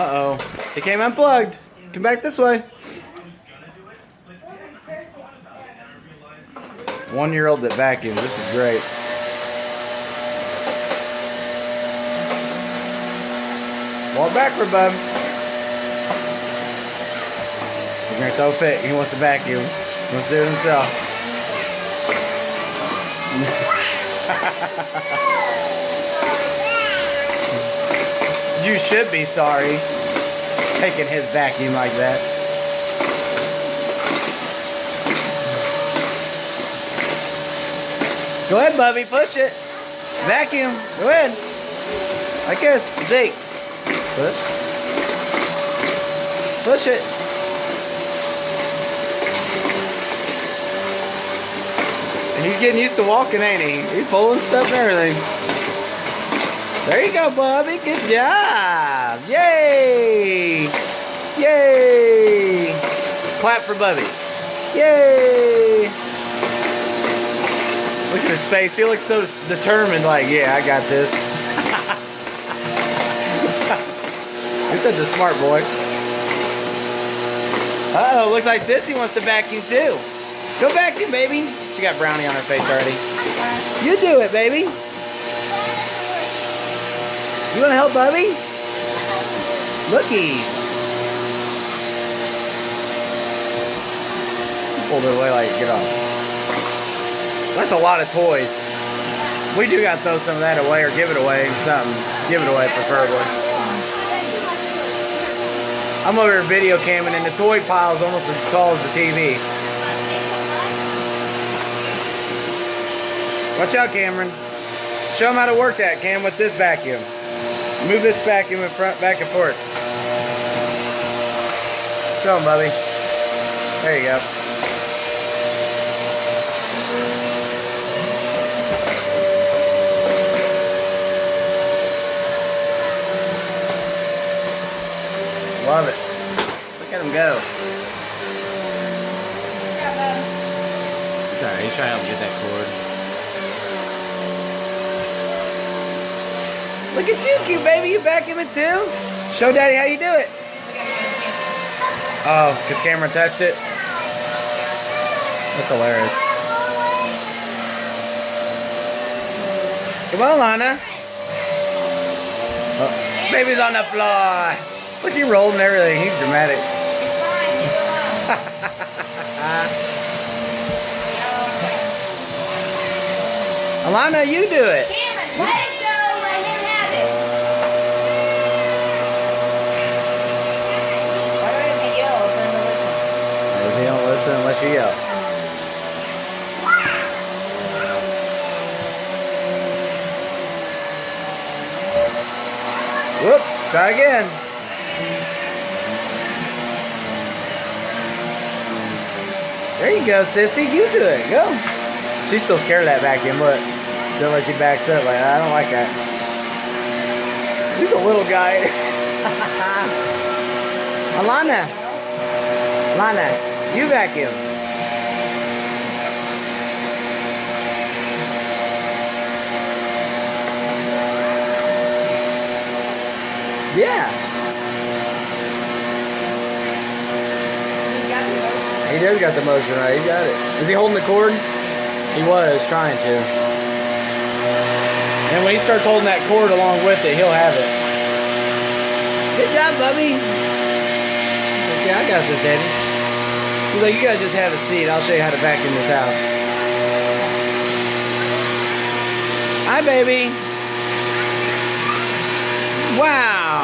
Uh-oh. It came unplugged. Come back this way. 1-year-old that vacuums. This is great. Walk backward, bub. He's gonna throw a fit. He wants to vacuum. He wants to do it himself. You should be sorry taking his vacuum like that. Go ahead, Bubby, push it. Vacuum. Go ahead. Like this. Zeke. Push. Push it. And he's getting used to walking, ain't he? He's pulling stuff and everything. There you go, Bubby. Good job. Yay. Yay. Clap for Bubby. Yay. Look at his face. He looks so determined, like, yeah, I got this. You're such a smart boy. Uh-oh, looks like Sissy wants to vacuum too. Go vacuum, baby. She got brownie on her face already. You do it, baby. You want to help Bubby? Looky. Pulled it away like, get off. That's a lot of toys. We do got to throw some of that away or give it away. Something. Give it away, preferably. I'm over here video camming and the toy pile is almost as tall as the TV. Watch out, Cameron. Show him how to work that, Cam, with this vacuum. Move this vacuum in front, back and forth. Show him, Bubby. There you go. Love it. Look at him go. Sorry, he's trying to help me get that cord. Look at you, cute baby. You vacuuming too? Show Daddy how you do it. Oh, because Cameron touched it? That's hilarious. Come on, Lana. Oh, baby's on the floor. Look, he rolled and everything. He's dramatic. Alana, you do it. Cameron, let it go. Let him have it. Why do I have to yell for him to listen? Maybe he don't listen unless you yell. Whoops. Try again. There you go, sissy. You do it. Go. She's still scared of that vacuum. Look. Still like she backs up. Like, I don't like that. He's a little guy. Alana. Alana, you vacuum. Yeah. He does got the motion right. He got it. Is he holding the cord? He was trying to. And when he starts holding that cord along with it, he'll have it. Good job, Bubby. Okay, I got this, Daddy. He's like, you guys just have a seat. I'll show you how to vacuum this house. Hi, baby. Wow.